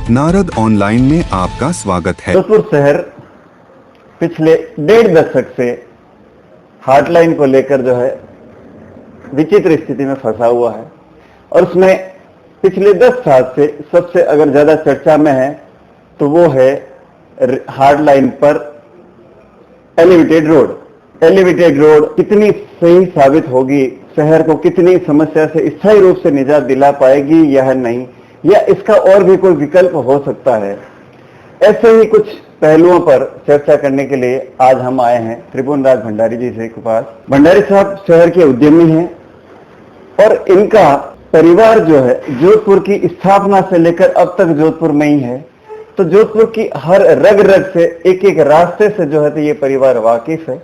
Narad online में आपका स्वागत है। जोधपुर शहर पिछले 1.5 दशक से हार्टलाइन को लेकर जो है विचित्र स्थिति में फंसा हुआ है और उसमें पिछले 10 साल से सबसे अगर ज्यादा चर्चा में है तो वो है हार्टलाइन पर एलिवेटेड रोड। एलिवेटेड रोड कितनी सही साबित होगी, शहर को कितनी समस्या से स्थायी रूप से निजात दिला पाएगी या नहीं, या इसका और भी कोई विकल्प हो सकता है। ऐसे ही कुछ पहलुओं पर चर्चा करने के लिए आज हम आए हैं त्रिभुवन राज भंडारी जी के पास। भंडारी साहब शहर के उद्यमी हैं और इनका परिवार जो है जोधपुर की स्थापना से लेकर अब तक जोधपुर में ही है, तो जोधपुर की हर रग रग से एक एक रास्ते से जो है तो ये परिवार वाकिफ है।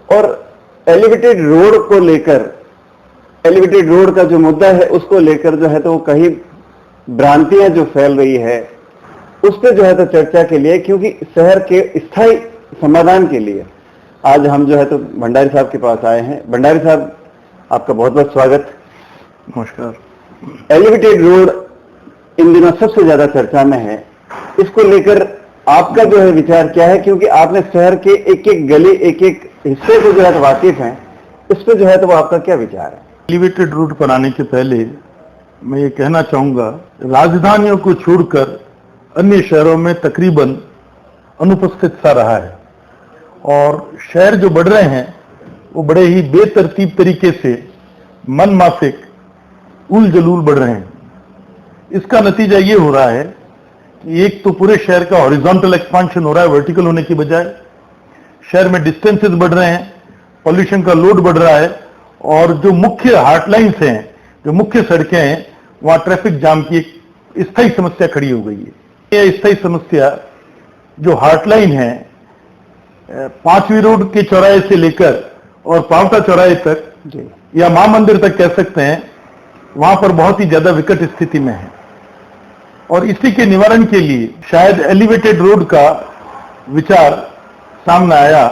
और एलिवेटेड रोड को लेकर, एलिवेटेड रोड का जो मुद्दा है उसको लेकर जो है तो कहीं भ्रांतियां जो फैल रही है उस पर जो है तो चर्चा के लिए, क्योंकि शहर के स्थायी समाधान के लिए आज हम जो है तो भंडारी साहब के पास आए हैं। भंडारी साहब, आपका बहुत बहुत स्वागत। नमस्कार। एलिवेटेड रोड इन दिनों सबसे ज्यादा चर्चा में है, इसको लेकर आपका जो है विचार क्या है, क्योंकि आपने शहर के एक एक गली एक एक हिस्से को जो है तो वाकिफ हैं, इस पर जो है तो वो आपका क्या विचार है? एलिवेटेड रोड पर आने के पहले मैं ये कहना चाहूंगा, राजधानियों को छोड़कर अन्य शहरों में तकरीबन अनुपस्थित सा रहा है और शहर जो बढ़ रहे हैं वो बड़े ही बेतरतीब तरीके से मनमाफिक उल जलूल बढ़ रहे हैं। इसका नतीजा ये हो रहा है कि एक तो पूरे शहर का हॉरिजॉन्टल एक्सपांशन हो रहा है, वर्टिकल होने की बजाय। शहर में डिस्टेंसेस बढ़ रहे हैं, पॉल्यूशन का लोड बढ़ रहा है और जो मुख्य हार्टलाइंस हैं, जो मुख्य सड़कें हैं, वहां ट्रैफिक जाम की एक स्थायी समस्या खड़ी हो गई है। यह स्थायी समस्या जो हार्टलाइन है 5वीं रोड के चौराहे से लेकर और पावटा चौराहे तक या मां मंदिर तक कह सकते हैं, वहां पर बहुत ही ज्यादा विकट स्थिति में है और इसी के निवारण के लिए शायद एलिवेटेड रोड का विचार सामने आया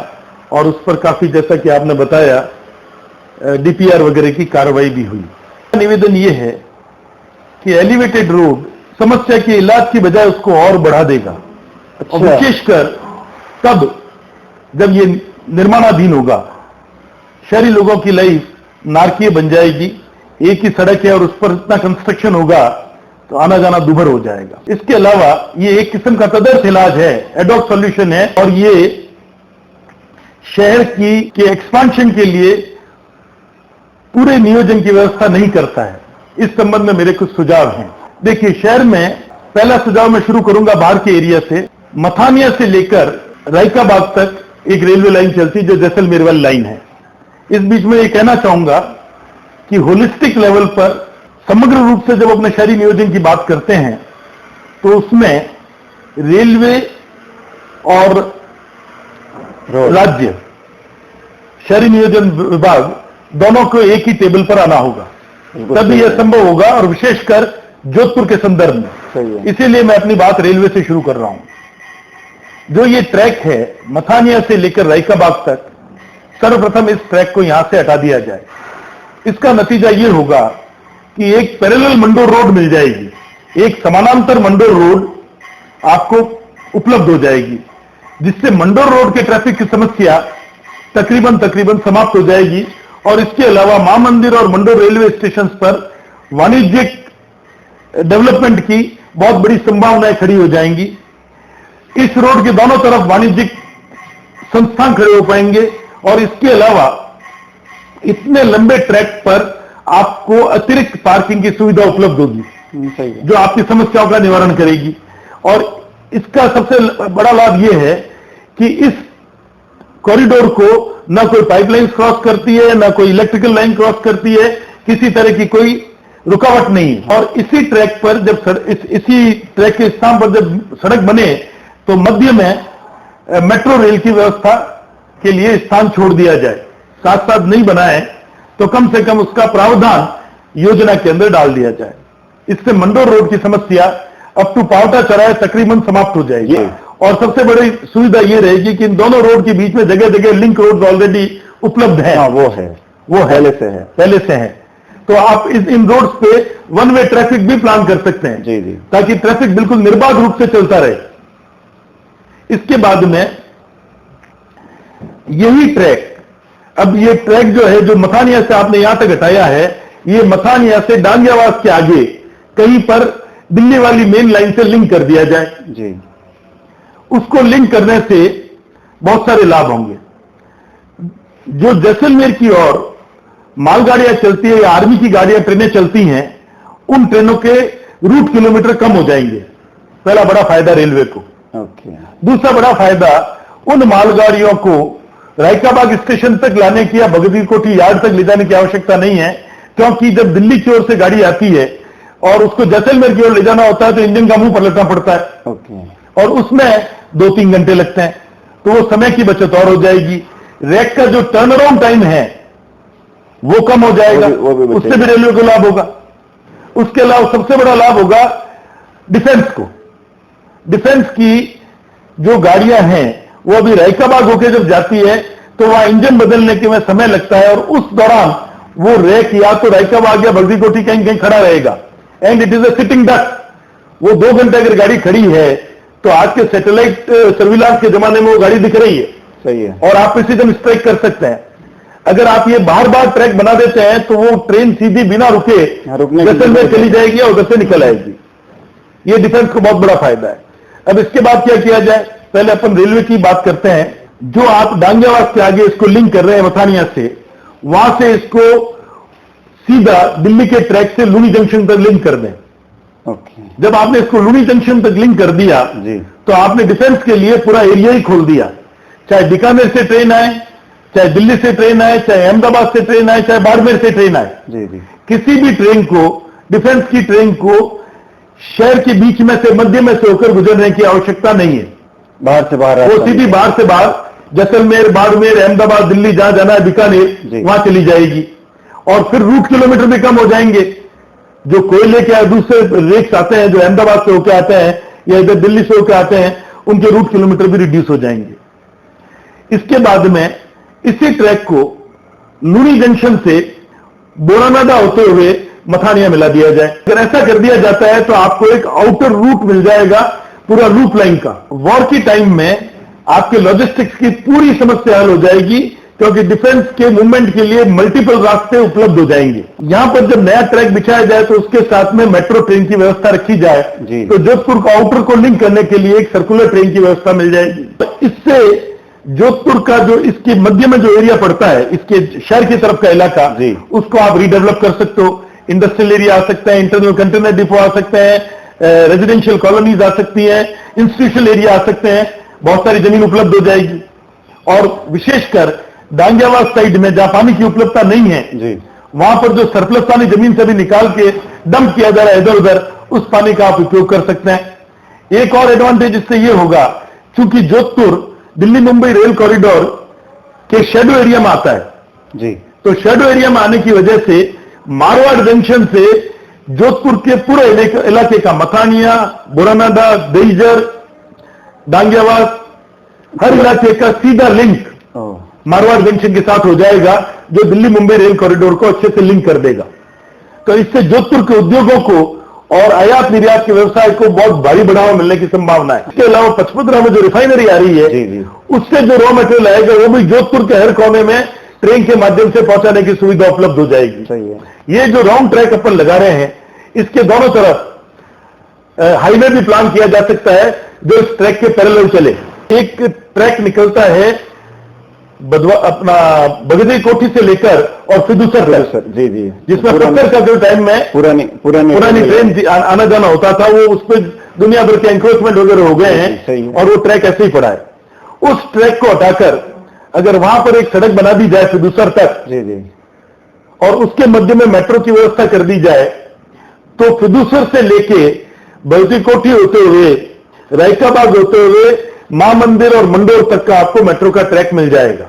और उस पर काफी, जैसा कि आपने बताया, डीपीआर वगैरह की कार्रवाई भी हुई। निवेदन यह है कि एलिवेटेड रोड समस्या के इलाज की बजाय उसको और बढ़ा देगा। अच्छा। और विशेषकर तब जब ये निर्माणाधीन होगा, शहरी लोगों की लाइफ नारकीय बन जाएगी। एक ही सड़क है और उस पर इतना कंस्ट्रक्शन होगा तो आना जाना दुभर हो जाएगा। इसके अलावा ये एक किस्म का तदर्थ इलाज है, एडॉक सॉल्यूशन है और ये शहर के एक्सपांशन के लिए पूरे नियोजन की व्यवस्था नहीं करता है। इस संबंध में मेरे कुछ सुझाव हैं। देखिए, शहर में पहला सुझाव मैं शुरू करूंगा बाहर के एरिया से। मथानिया से लेकर रायकाबाग तक एक रेलवे लाइन चलती जो जैसलमेर वाली लाइन है। इस बीच में ये कहना चाहूंगा कि होलिस्टिक लेवल पर समग्र रूप से जब अपने शहरी नियोजन की बात करते हैं तो उसमें रेलवे और राज्य शहरी नियोजन विभाग दोनों को एक ही टेबल पर आना होगा, तभी यह संभव होगा और विशेषकर जोधपुर के संदर्भ में। इसीलिए मैं अपनी बात रेलवे से शुरू कर रहा हूं। जो ये ट्रैक है मथानिया से लेकर रायकाबाग तक, सर्वप्रथम इस ट्रैक को यहां से हटा दिया जाए। इसका नतीजा ये होगा कि एक पैरेलल मंडोर रोड मिल जाएगी, एक समानांतर मंडोर रोड आपको उपलब्ध हो जाएगी, जिससे मंडोर रोड के ट्रैफिक की समस्या तकरीबन समाप्त हो जाएगी। और इसके अलावा मां मंदिर और मंडोर रेलवे स्टेशन पर वाणिज्यिक डेवलपमेंट की बहुत बड़ी संभावनाएं खड़ी हो जाएंगी। इस रोड के दोनों तरफ वाणिज्यिक संस्थान खड़े हो पाएंगे और इसके अलावा इतने लंबे ट्रैक पर आपको अतिरिक्त पार्किंग की सुविधा उपलब्ध होगी जो आपकी समस्याओं का निवारण करेगी। और इसका सबसे बड़ा लाभ यह है कि इस कॉरिडोर को ना कोई पाइपलाइन क्रॉस करती है, ना कोई इलेक्ट्रिकल लाइन क्रॉस करती है, किसी तरह की कोई रुकावट नहीं। और इसी ट्रैक पर जब इसी ट्रैक के स्थान पर जब सड़क बने तो मध्य में मेट्रो रेल की व्यवस्था के लिए स्थान छोड़ दिया जाए। साथ साथ नहीं बनाए तो कम से कम उसका प्रावधान योजना के अंदर डाल दिया जाए। इससे मंडोर रोड की समस्या अप टू पावटा चौराहे तकरीबन समाप्त हो जाएगी। और सबसे बड़ी सुविधा यह रहेगी कि इन दोनों रोड के बीच में जगह जगह लिंक रोड ऑलरेडी उपलब्ध है। वो है पहले से है। तो आप इन रोड्स पे वन वे ट्रैफिक भी प्लान कर सकते हैं, जी जी, ताकि ट्रैफिक बिल्कुल निर्बाध रूप से चलता रहे। इसके बाद में यही ट्रैक, अब ये ट्रैक जो है, जो मथानिया से आपने यहां तक हटाया है, ये मथानिया से डांगियावास के आगे कहीं पर दिल्ली वाली मेन लाइन से लिंक कर दिया जाए जी। उसको लिंक करने से बहुत सारे लाभ होंगे। जो जैसलमेर की ओर मालगाड़ियां चलती है या आर्मी की गाड़ियां, ट्रेनें चलती हैं, उन ट्रेनों के रूट किलोमीटर कम हो जाएंगे। पहला बड़ा फायदा रेलवे को। ओके। दूसरा बड़ा फायदा, उन मालगाड़ियों को रायकाबाग स्टेशन तक लाने की या भगवती कोठी यार्ड तक ले जाने की आवश्यकता नहीं है, क्योंकि जब दिल्ली की ओर से गाड़ी आती है और उसको जैसलमेर की ओर ले जाना होता है तो इंजन का मुंह पलटना पड़ता है। ओके। और उसमें 2-3 घंटे लगते हैं, तो वो समय की बचत और हो जाएगी। रैक का जो टर्न अराउंड टाइम है वो कम हो जाएगा, उससे भी रेलवे को लाभ होगा। उसके अलावा सबसे बड़ा लाभ होगा डिफेंस को। डिफेंस की जो गाड़ियां हैं वो अभी रायकाबाग होकर जब जाती है तो वहां इंजन बदलने के में समय लगता है, और उस दौरान वो रैक या तो रायकाबाग या भगवती कोठी कहीं कहीं खड़ा रहेगा, and it is a sitting duck. वो 2 घंटे अगर गाड़ी खड़ी है तो आज के सैटेलाइट सर्विलांस के जमाने में वो गाड़ी दिख रही है, सही है, और आप इसी दिन स्ट्राइक कर सकते हैं। अगर आप ये बार बार ट्रैक बना देते हैं तो वो ट्रेन सीधी बिना रुके जैसलमेर चली जाएगी और उधर से निकल आएगी। ये डिफेंस को बहुत बड़ा फायदा है। अब इसके बाद क्या किया जाए, पहले अपन रेलवे की बात करते हैं। जो आप डांगियावास के आगे इसको लिंक कर रहे हैं मथानिया से, वहां से इसको सीधा दिल्ली के ट्रैक से लुनी जंक्शन तक लिंक कर दें। ओके। जब आपने इसको लुनी जंक्शन तक लिंक कर दिया जी, तो आपने डिफेंस के लिए पूरा एरिया ही खोल दिया। चाहे बीकानेर से ट्रेन आए, चाहे दिल्ली से ट्रेन आए, चाहे अहमदाबाद से ट्रेन आए, चाहे बाड़मेर से ट्रेन आए, जी जी, किसी भी ट्रेन को, डिफेंस की ट्रेन को शहर के बीच में से, मध्य में से होकर गुजरने की आवश्यकता नहीं है। बाहर से बाहर वो सीधी बाहर से बाहर जैसलमेर, बाड़मेर, अहमदाबाद, दिल्ली जहां जाना है, बीकानेर, वहां चली जाएगी। और फिर रूट किलोमीटर भी कम हो जाएंगे। जो कोयले के दूसरे रेक्स आते हैं, जो अहमदाबाद से होकर आते हैं या इधर दिल्ली से होकर आते हैं, उनके रूट किलोमीटर भी रिड्यूस हो जाएंगे। इसके बाद में इसी ट्रैक को लुनी जंक्शन से बोरानाडा होते हुए मथानिया मिला दिया जाए। अगर ऐसा कर दिया जाता है तो आपको एक आउटर रूट मिल जाएगा पूरा लूप लाइन का। वॉर की टाइम में आपके लॉजिस्टिक्स की पूरी समस्या हल हो जाएगी, क्योंकि डिफेंस के मूवमेंट के लिए मल्टीपल रास्ते उपलब्ध हो जाएंगे। यहां पर जब नया ट्रैक बिछाया जाए तो उसके साथ में मेट्रो ट्रेन की व्यवस्था रखी जाए, तो जोधपुर को आउटर को लिंक करने के लिए एक सर्कुलर ट्रेन की व्यवस्था मिल जाएगी। तो इससे जोधपुर का जो इसके मध्य में जो एरिया पड़ता है, इसके शहर की तरफ का इलाका, उसको आप रीडेवलप कर सकते हो। इंडस्ट्रियल एरिया आ सकता है, इंटरनल कंटेनर डिपो आ सकते हैं, रेजिडेंशियल कॉलोनीज आ सकती है, इंस्टीट्यूशनल एरिया आ सकते हैं, बहुत सारी जमीन उपलब्ध हो जाएगी। और विशेषकर डांगियावास साइड में जहां पानी की उपलब्धता नहीं है, वहां पर जो सरप्लस पानी जमीन से भी निकाल के डंप किया जा रहा है इधर उधर, उस पानी का आप उपयोग कर सकते हैं। एक और एडवांटेज इससे यह होगा, चूंकि जोधपुर दिल्ली मुंबई रेल कॉरिडोर के शेडो एरिया में आता है, तो शेडो एरिया में आने की वजह से मारवाड़ जंक्शन से जोधपुर के पूरे इलाके का मथानिया, बोरानाडा, देईजर, डांगियावास, हर इलाके का सीधा लिंक मारवाड़ जंक्शन के साथ हो जाएगा, जो दिल्ली मुंबई रेल कॉरिडोर को अच्छे से लिंक कर देगा। तो इससे जोधपुर के उद्योगों को और आयात निर्यात के व्यवसाय को बहुत भारी बढ़ावा मिलने की संभावना है। इसके अलावा पचपदरा में जो रिफाइनरी आ रही है, उससे जो रॉ मटेरियल आएगा वो भी जोधपुर के हर कोने में ट्रेन के माध्यम से पहुंचाने की सुविधा उपलब्ध हो जाएगी। सही है। ये जो राउंड ट्रैक अपन लगा रहे हैं, इसके दोनों तरफ हाईवे भी प्लान किया जा सकता है जो इस ट्रैक के पैरेलल चले। एक ट्रैक निकलता है अपना भगवती कोठी से लेकर और फिदूसर तक, जिसमें पत्थर का जो टाइम में पुरानी ट्रेन आना जाना होता था, वो उस पर दुनिया भर के एंक्रोचमेंट वगैरह हो गए हैं और वो ट्रैक ऐसे ही पड़ा है। उस ट्रैक को हटाकर अगर वहां पर एक सड़क बना दी जाए फिदूसर तक, और उसके मध्य में मेट्रो की व्यवस्था कर दी जाए, तो फिदूसर से लेके भगवती कोठी होते हुए, रायकाबाग होते हुए मां मंदिर और मंडोर तक का आपको मेट्रो का ट्रैक मिल जाएगा।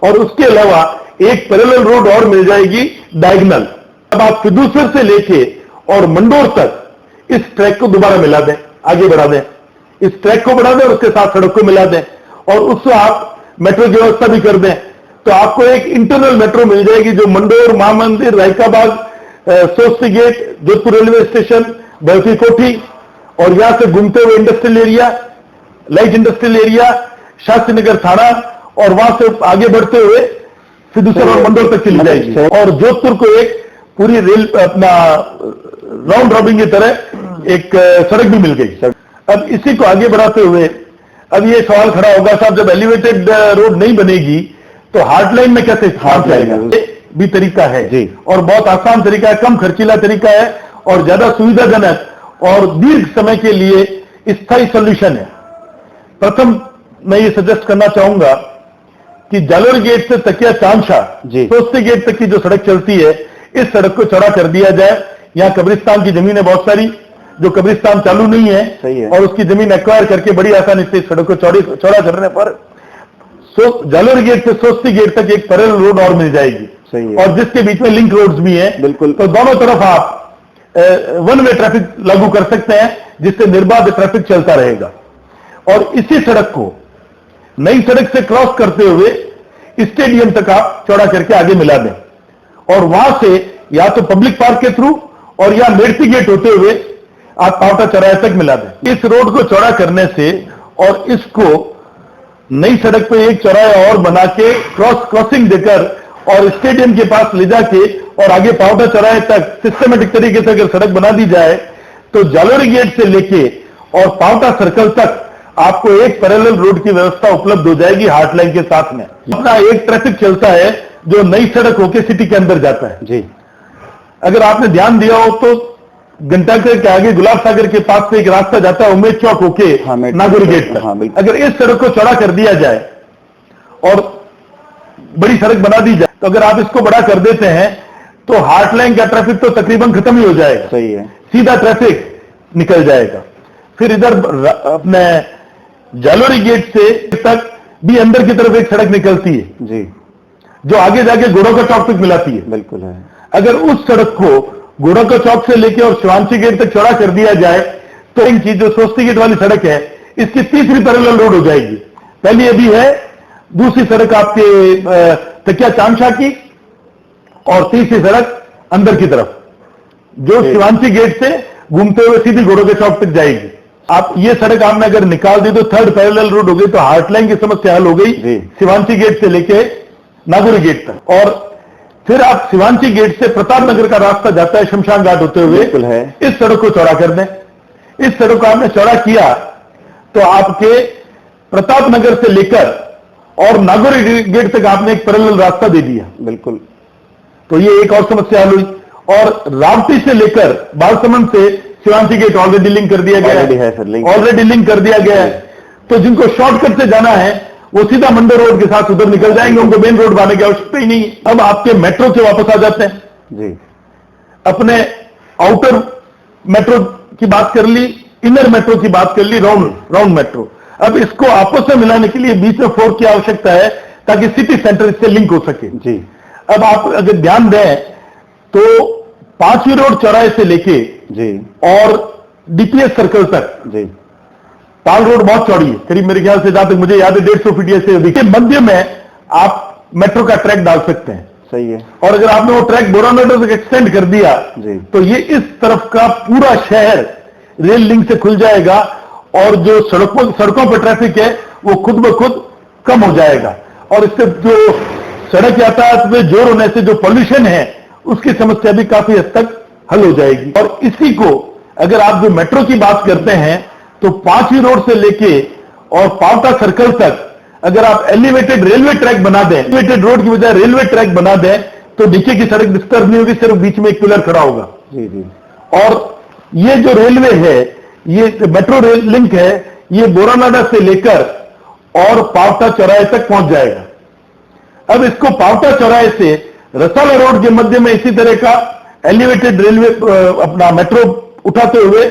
और उसके अलावा एक पैरेलल रोड और मिल जाएगी डायगोनल। अब आप फिदूसर से लेके और मंडोर तक इस ट्रैक को दोबारा मिला दें, आगे बढ़ा दें, इस ट्रैक को बढ़ा दें, उसके साथ सड़क को मिला दें और उससे आप मेट्रो की व्यवस्था भी कर दें, तो आपको एक इंटरनल मेट्रो मिल जाएगी जो मंडोर, मां मंदिर, Raikabagh, Sojati gate, Jodhpur railway station, बल्कि कोठी, और यहां से घूमते हुए industrial area, light industrial area, Shastri Nagar थाना, और वहां से आगे बढ़ते हुए फिर दूसरा रोड मंडल तक चली जाएगी, और जोधपुर को एक पूरी रेल अपना राउंड रॉबिन की तरह एक सड़क भी मिल गई। अब इसी को आगे बढ़ाते हुए अब ये सवाल खड़ा होगा, साहब जब एलिवेटेड रोड नहीं बनेगी तो हार्टलाइन में कैसे स्थान जाएगा? भी तरीका है जी, और बहुत आसान तरीका है, कम खर्चीला तरीका है, और ज्यादा सुविधाजनक और दीर्घ समय के लिए स्थायी सॉल्यूशन है। प्रथम मैं ये सजेस्ट करना चाहूंगा कि जालोर गेट से तकिया चांदशाह सोस्ती गेट तक की जो सड़क चलती है, इस सड़क को चौड़ा कर दिया जाए। यहाँ कब्रिस्तान की जमीन है बहुत सारी, जो कब्रिस्तान चालू नहीं है, सही है, और उसकी जमीन एक्वायर करके बड़ी आसानी से इस सड़क को चौड़ा करने पर जालोर गेट से सोस्ती गेट तक एक पैरेलल रोड और मिल जाएगी, सही है, और जिसके बीच में लिंक रोड्स भी हैं, बिल्कुल, तो दोनों तरफ आप वन वे ट्रैफिक लागू कर सकते हैं, जिससे निर्बाध ट्रैफिक चलता रहेगा। और इसी सड़क को नई सड़क से क्रॉस करते हुए स्टेडियम तक आप चौड़ा करके आगे मिला दें, और वहां से या तो पब्लिक पार्क के थ्रू और या मेड़ती गेट होते हुए आप पावटा चौराहे तक मिला दें। इस रोड को चौड़ा करने से और इसको नई सड़क पे एक चौराहा और बना के क्रॉसिंग देकर और स्टेडियम के पास ले जाके और आगे पावटा चौराहे तक सिस्टमेटिक तरीके से अगर सड़क बना दी जाए तो जालोरी गेट से लेके और पावटा सर्कल तक आपको एक पैरेलल रोड की व्यवस्था उपलब्ध हो जाएगी हार्टलाइन के साथ में। अपना एक ट्रैफिक चलता है जो नई सड़क होके सिटी के अंदर जाता है जी। अगर आपने ध्यान दिया हो तो घंटाघर के आगे गुलाब सागर के पास से एक रास्ता जाता है उम्मेद चौक होके नागौरी गेट तक। अगर इस सड़क को चौड़ा कर दिया जाए और बड़ी सड़क बना दी जाए तो अगर आप इसको बड़ा कर देते हैं तो हार्टलाइन का ट्रैफिक तो तकरीबन खत्म ही हो जाएगा, सही है, सीधा ट्रैफिक निकल जाएगा। फिर इधर अपने जालोरी गेट से तक भी अंदर की तरफ एक सड़क निकलती है जी, जो आगे जाके घोड़ों चौक तक मिलाती है, बिल्कुल है। अगर उस सड़क को घोड़ों चौक से लेके और शिवांशी गेट तक चौड़ा कर दिया जाए तो इन चीज जो सोस्ती गेट वाली सड़क है इसकी तीसरी पैरेलल रोड हो जाएगी। पहली अभी है, दूसरी सड़क आपके तकिया चांदशाह की, और तीसरी सड़क अंदर की तरफ जो शिवांशी गेट से घूमते हुए सीधी घोड़ों के चौक तक जाएगी। आप ये सड़क आपने अगर निकाल दी तो थर्ड पैरेलल रोड हो गई, तो हार्टलाइन की समस्या हल हो गई शिवांशी गेट से लेके नागौरी गेट तक। और फिर आप शिवांशी गेट से प्रताप नगर का रास्ता जाता है शमशान घाट होते हुए, बिल्कुल है, इस सड़क को चौड़ा कर दें। इस सड़क को आपने चौड़ा किया तो आपके प्रताप नगर से लेकर और नागौरी गेट तक आपने एक पैरेलल रास्ता दे दिया, बिल्कुल, तो ये एक और समस्या हल हुई। और रावटी से लेकर बालसमंद से शिवांशी गेट ऑलरेडी लिंक कर दिया गया है, ऑलरेडी लिंक कर दिया गया है। तो जिनको शॉर्टकट से जाना है वो सीधा मंडल रोड के साथ उधर निकल जाएंगे, उनको मेन रोड बनाने की आवश्यकता ही नहीं। अब आपके मेट्रो से वापस आ जाते हैं जी। अपने आउटर मेट्रो की बात कर ली, इनर मेट्रो की बात कर ली, राउंड मेट्रो। अब इसको आपस में मिलाने के लिए बीच में फोर्क की आवश्यकता है ताकि सिटी सेंटर इससे लिंक हो सके जी। अब आप अगर ध्यान दें तो 5वीं रोड चौराहे से लेके जी और डीपीएस सर्कल तक जी, पाल रोड बहुत चौड़ी है, करीब मेरे ख्याल से जहां तक मुझे याद है 150 फीट से अधिक। मध्य में आप मेट्रो का ट्रैक डाल सकते हैं, सही है। और अगर आपने वो ट्रैक बोरानगर तक एक्सटेंड कर दिया जी, तो ये इस तरफ का पूरा शहर रेल लिंक से खुल जाएगा और जो सड़कों पर ट्रैफिक है वो खुद ब खुद कम हो जाएगा। और इससे जो सड़क यातायात में जोर होने से जो पॉल्यूशन है उसकी समस्या भी काफी हद तक हल हो जाएगी। और इसी को अगर आप जो मेट्रो की बात करते हैं तो 5वीं रोड से लेके और पावटा सर्कल तक अगर आप एलिवेटेड रेलवे ट्रैक बना दें, एलिवेटेड रोड की बजाय रेलवे ट्रैक बना दें तो नीचे की सड़क डिस्टर्ब नहीं होगी, सिर्फ बीच में एक पिलर खड़ा होगा जी जी। और ये जो रेलवे है, ये मेट्रो रेल लिंक है, ये बोरानाडा से लेकर और पावटा चौराहे तक पहुंच जाएगा। अब इसको पावटा चौराहे से रसाला रोड के मध्य में इसी तरह का एलिवेटेड रेलवे अपना मेट्रो उठाते हुए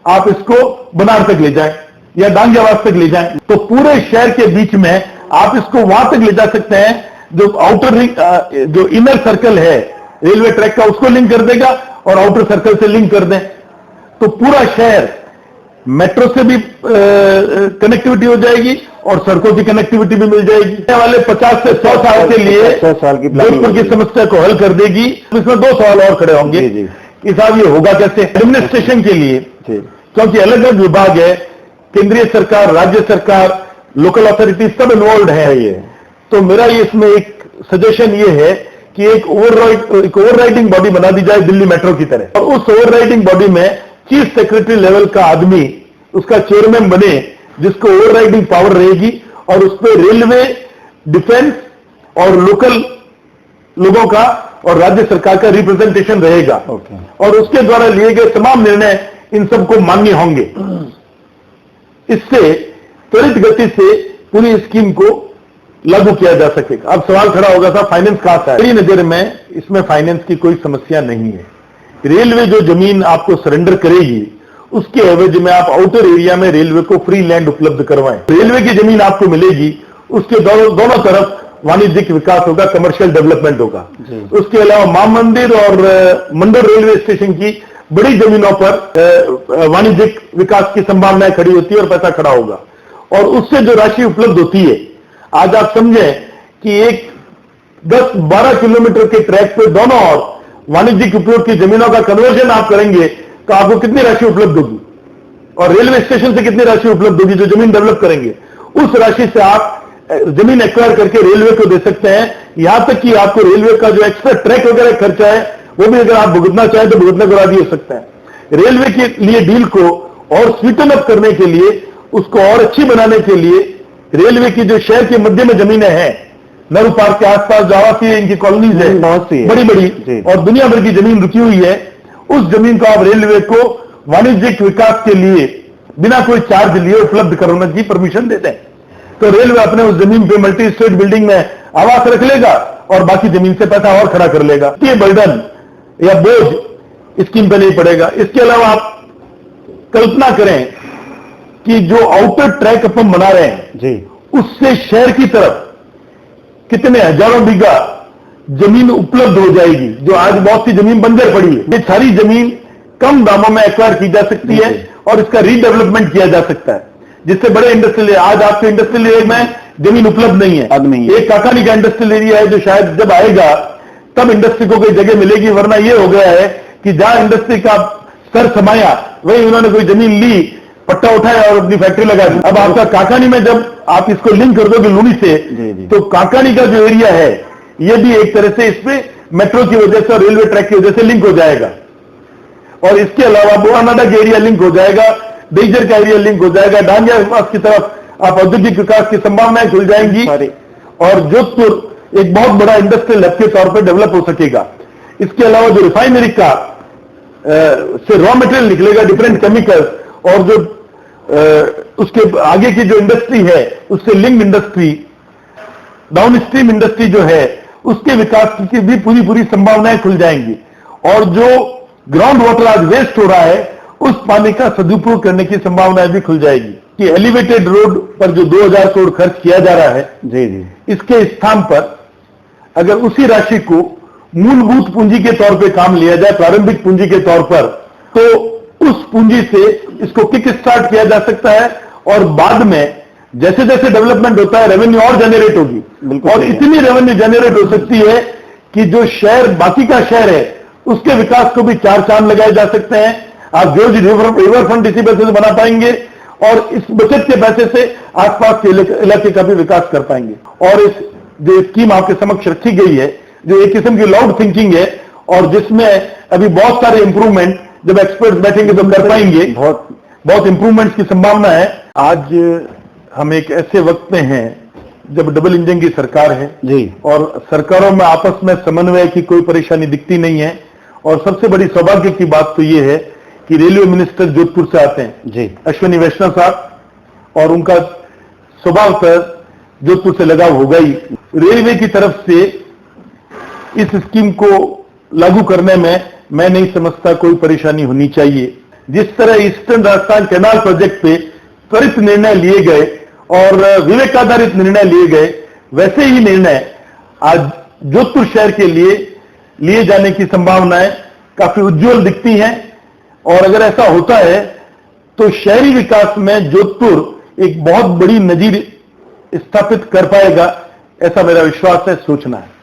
आप इसको बनार तक ले जाएं या डांगियावास तक ले जाएं, तो पूरे शहर के बीच में आप इसको वहां तक ले जा सकते हैं। जो आउटर रिंग जो इनर सर्कल है रेलवे ट्रैक का उसको लिंक कर देगा और आउटर सर्कल से लिंक कर दें तो पूरा शहर मेट्रो से भी कनेक्टिविटी हो जाएगी और सड़कों की कनेक्टिविटी भी मिल जाएगी। आने वाले 50 से 100 साल के लिए 100 साल की जोधपुर की समस्या को हल कर देगी। इसमें 2 सवाल और खड़े होंगे कि साहब ये होगा कैसे एडमिनिस्ट्रेशन के लिए, क्योंकि अलग अलग विभाग है, केंद्रीय सरकार, राज्य सरकार, लोकल अथॉरिटी सब इन्वॉल्व है। ये तो मेरा ये इसमें एक सजेशन ये है कि एक ओवरराइडिंग बॉडी बना दी जाए दिल्ली मेट्रो की तरह, और उस ओवरराइडिंग बॉडी में चीफ सेक्रेटरी लेवल का आदमी उसका चेयरमैन बने, जिसको ओवरराइडिंग पावर रहेगी, और उस पर रेलवे, डिफेंस और लोकल लोगों का और राज्य सरकार का रिप्रेजेंटेशन रहेगा। और उसके द्वारा लिए गए तमाम निर्णय इन सबको मान्य होंगे। इससे त्वरित गति से पूरी स्कीम को लागू किया जा सकेगा। अब सवाल खड़ा होगा था फाइनेंस कहां से है? मेरी नजर में इसमें फाइनेंस की कोई समस्या नहीं है। रेलवे जो जमीन आपको सरेंडर करेगी, उसके एवज में आप आउटर एरिया में रेलवे को फ्री लैंड उपलब्ध करवाएं। रेलवे की जमीन आपको मिलेगी, उसके दोनों तरफ वाणिज्यिक विकास होगा, कमर्शियल डेवलपमेंट होगा। उसके अलावा मां मंदिर और मंडल रेलवे स्टेशन की बड़ी जमीनों पर वाणिज्यिक विकास की संभावनाएं खड़ी होती है और पैसा खड़ा होगा। और उससे जो राशि उपलब्ध होती है, आज आप समझें कि एक 10-12 किलोमीटर के ट्रैक पे दोनों ओर वाणिज्यिक उपयोग की जमीनों का कन्वर्जन आप करेंगे तो आपको कितनी राशि उपलब्ध होगी, और रेलवे स्टेशन से कितनी राशि उपलब्ध होगी जो जमीन डेवलप करेंगे। उस राशि से आप जमीन एक्वायर करके रेलवे को दे सकते हैं। यहां तक कि आपको रेलवे का जो एक्स्ट्रा ट्रैक वगैरह खर्चा है वो भी अगर आप भुगतना चाहें तो भुगतने को राजी हो सकते हैं। रेलवे के लिए डील को और स्वीटन अप करने के लिए, उसको और अच्छी बनाने के लिए, रेलवे की जो शहर के मध्य में जमीनें हैं, नेहरू पार्क के आसपास जो आवासीय इनकी कॉलोनीज है बहुत सी बड़ी बड़ी, और दुनिया भर की जमीन रुकी हुई है, उस जमीन को आप रेलवे को वाणिज्यिक विकास के लिए बिना कोई चार्ज लिए उपलब्ध कराने की परमिशन देते हैं। तो रेलवे अपने उस जमीन पे मल्टी स्टेट बिल्डिंग में आवास रख लेगा और बाकी जमीन से पैसा और खड़ा कर लेगा। ये बर्डन या बोझ स्कीम पे नहीं पड़ेगा। इसके अलावा आप कल्पना करें कि जो आउटर ट्रैक अपन बना रहे हैं जी, उससे शहर की तरफ कितने हजारों बीघा जमीन उपलब्ध हो जाएगी, जो आज बहुत सी जमीन बंजर पड़ी है। ये सारी जमीन कम दामों में एक्वायर की जा सकती है और इसका रीडेवलपमेंट किया जा सकता है, जिससे बड़े इंडस्ट्रियल, आज आपके इंडस्ट्रियल एरिया में जमीन उपलब्ध नहीं है। अब नहीं है। एक काकानी का इंडस्ट्रियल एरिया है जो शायद जब आएगा तब इंडस्ट्री को कोई जगह मिलेगी, वरना यह हो गया है कि जहां इंडस्ट्री का सर समाया वही उन्होंने कोई जमीन ली, पट्टा उठाया और अपनी फैक्ट्री लगा दी। अब आपका काकानी में जब आप इसको लिंक कर दोगे लूनी से, तो काकानी का जो एरिया है ये भी एक तरह से इसमें मेट्रो की वजह से और रेलवे ट्रैक की वजह से लिंक हो जाएगा। और इसके अलावा बोआनाडा का एरिया लिंक हो जाएगा, डेजर का एरिया लिंक हो जाएगा, डांडिया विकास की तरफ आप औद्योगिक विकास की संभावनाएं खुल जाएंगी और जोधपुर एक बहुत बड़ा इंडस्ट्रियल हब के तौर पर डेवलप हो सकेगा। इसके अलावा जो रिफाइनरी का से रॉ मटेरियल निकलेगा, डिफरेंट केमिकल्स, और जो उसके आगे की जो इंडस्ट्री है उससे link industry, down stream industry जो है उसके विकास की भी पूरी संभावनाएं खुल जाएंगी। और जो ग्राउंड वाटर आज वेस्ट हो रहा है उस पानी का सदुपयोग करने की संभावनाएं भी खुल जाएगी। कि एलिवेटेड रोड पर जो 2000 करोड़ खर्च किया जा रहा है जी, इसके स्थान पर अगर उसी राशि को मूलभूत पूंजी के तौर पे काम लिया जाए, प्रारंभिक पूंजी के तौर पर, तो उस पूंजी से इसको किक स्टार्ट किया जा सकता है और बाद में जैसे जैसे डेवलपमेंट होता है रेवेन्यू और जनरेट होगी। और इतनी रेवेन्यू जनरेट हो सकती है कि जो शहर, बाकी का शहर है, उसके विकास को भी 4 चांद लगाए जा सकते हैं। आप जो रिवर फ्रंट इसी पैसे से बना पाएंगे और इस बचत के पैसे से आसपास के इलाके का भी विकास कर पाएंगे। और इस जो स्कीम आपके समक्ष रखी गई है, जो एक किस्म की लाउड थिंकिंग है और जिसमें अभी बहुत सारे इंप्रूवमेंट जब एक्सपर्ट्स बैठेंगे तो कर पाएंगे, बहुत इंप्रूवमेंट्स की संभावना है। आज हम एक ऐसे वक्त में हैं जब डबल इंजन की सरकार है जी, और सरकारों में आपस में समन्वय की कोई परेशानी दिखती नहीं है। और सबसे बड़ी सौभाग्य की बात तो ये है कि रेलवे मिनिस्टर जोधपुर से आते हैं जी, अश्विनी वैष्णव साहब, और उनका स्वभाव पर जोधपुर से लगाव होगा ही। रेलवे की तरफ से इस स्कीम को लागू करने में मैं नहीं समझता कोई परेशानी होनी चाहिए। जिस तरह ईस्टर्न राजस्थान कैनाल प्रोजेक्ट पे त्वरित निर्णय लिए गए और विवेक आधारित निर्णय लिए गए, वैसे ही निर्णय आज जोधपुर शहर के लिए जाने की संभावनाएं काफी उज्जवल दिखती हैं। और अगर ऐसा होता है तो शहरी विकास में जोधपुर एक बहुत बड़ी नजीर स्थापित कर पाएगा, ऐसा मेरा विश्वास है, सूचना है।